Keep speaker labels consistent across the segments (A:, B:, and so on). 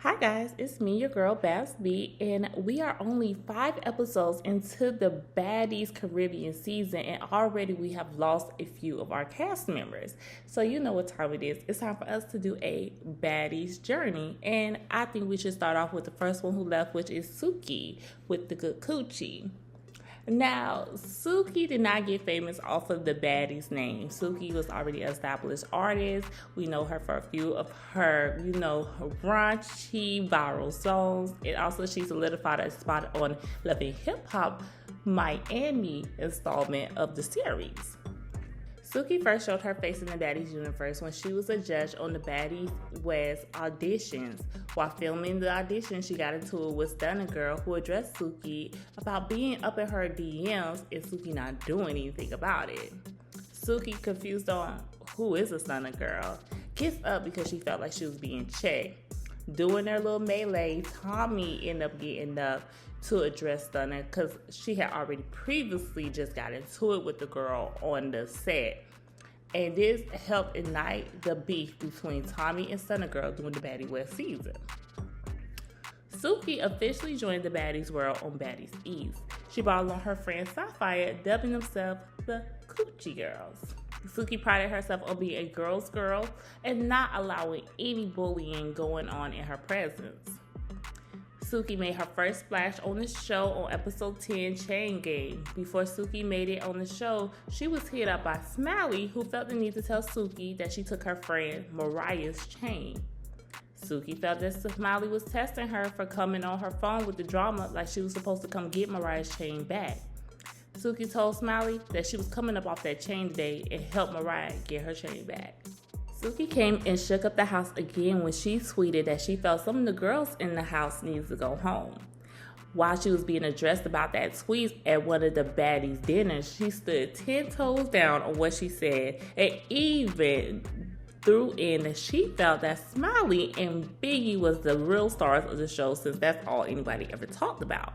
A: Hi guys, it's me, your girl Bass and we are only 5 episodes into the Baddies Caribbean season, and already we have lost a few of our cast members. So you know what time it is. It's time for us to do a Baddies journey, and I think we should start off with the first one who left, which is Suki with the good coochie. Now, Suki did not get famous off of the Baddies name. Suki was already an established artist. We know her for a few of her, her raunchy viral songs. And also she solidified a spot on Love and Hip Hop Miami installment of the series. Suki first showed her face in the Baddies universe when she was a judge on the Baddies West auditions. While filming the audition, she got into it with Stunner Girl, who addressed Suki about being up in her DMs and Suki not doing anything about it. Suki, confused on who is a Stunner Girl, gets up because she felt like she was being checked. Doing their little melee, Tommy ended up getting up to address Stunner because she had already previously just got into it with the girl on the set. And this helped ignite the beef between Tommy and Stunner Girl during the Baddies West season. Suki officially joined the Baddies world on Baddies East. She brought along her friend Sapphire, dubbing themselves the Coochie Girls. Suki prided herself on being a girl's girl and not allowing any bullying going on in her presence. Suki made her first splash on the show on episode 10, Chain Game. Before Suki made it on the show, she was hit up by Smiley, who felt the need to tell Suki that she took her friend Mariah's chain. Suki felt that Smiley was testing her for coming on her phone with the drama like she was supposed to come get Mariah's chain back. Suki told Smiley that she was coming up off that chain today and helped Mariah get her chain back. Suki came and shook up the house again when she tweeted that she felt some of the girls in the house needs to go home. While she was being addressed about that tweet at one of the Baddies dinners, she stood 10 toes down on what she said and even threw in that she felt that Smiley and Biggie was the real stars of the show, since that's all anybody ever talked about.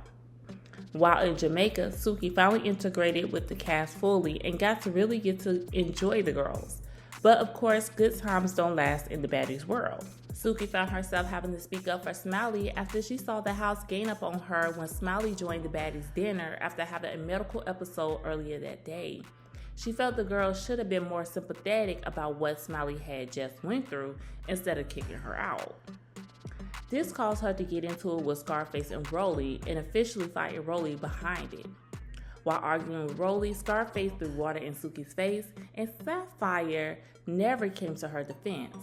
A: While in Jamaica, Suki finally integrated with the cast fully and got to really get to enjoy the girls. But of course, good times don't last in the Baddies world. Suki found herself having to speak up for Smiley after she saw the house gain up on her when Smiley joined the Baddies dinner after having a medical episode earlier that day. She felt the girls should have been more sympathetic about what Smiley had just went through instead of kicking her out. This caused her to get into it with Scarface and Rolly and officially fighting Rolly behind it. While arguing with Rolly, Scarface threw water in Suki's face, and Sapphire never came to her defense.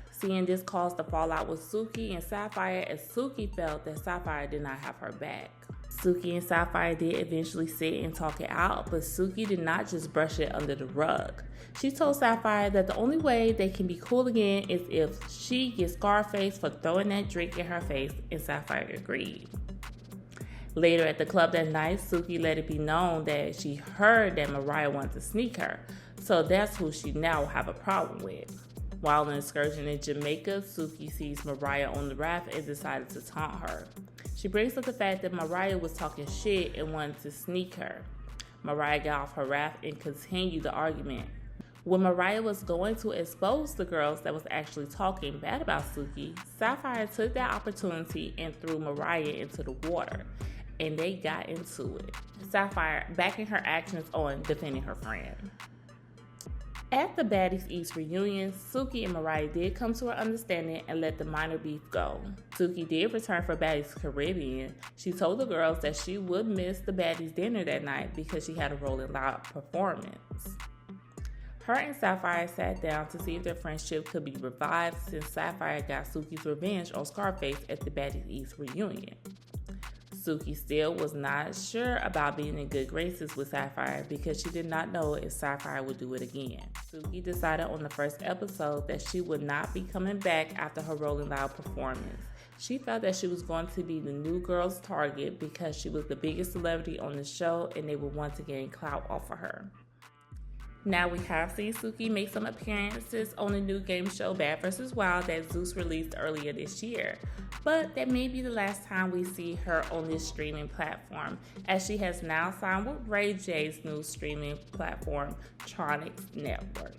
A: Seeing this caused the fallout with Suki and Sapphire, as Suki felt that Sapphire did not have her back. Suki and Sapphire did eventually sit and talk it out, but Suki did not just brush it under the rug. She told Sapphire that the only way they can be cool again is if she gets Scarface for throwing that drink in her face, and Sapphire agreed. Later at the club that night, Suki let it be known that she heard that Mariah wanted to sneak her, so that's who she now have a problem with. While on an excursion in Jamaica, Suki sees Mariah on the raft and decided to taunt her. She brings up the fact that Mariah was talking shit and wanted to sneak her. Mariah got off her raft and continued the argument. When Mariah was going to expose the girls that was actually talking bad about Suki, Sapphire took that opportunity and threw Mariah into the water, and they got into it. Sapphire backing her actions on defending her friend. At the Baddies East reunion, Suki and Mariah did come to an understanding and let the minor beef go. Suki did return for Baddies Caribbean. She told the girls that she would miss the Baddies dinner that night because she had a Rolling Loud performance. Her and Sapphire sat down to see if their friendship could be revived, since Sapphire got Suki's revenge on Scarface at the Baddies East reunion. Suki still was not sure about being in good graces with Sapphire because she did not know if Sapphire would do it again. Suki decided on the first episode that she would not be coming back after her Rolling Loud performance. She felt that she was going to be the new girl's target because she was the biggest celebrity on the show and they would want to gain clout off of her. Now we have seen Suki make some appearances on the new game show Bad vs. Wild that Zeus released earlier this year. But that may be the last time we see her on this streaming platform, as she has now signed with Ray J's new streaming platform, Tronics Network.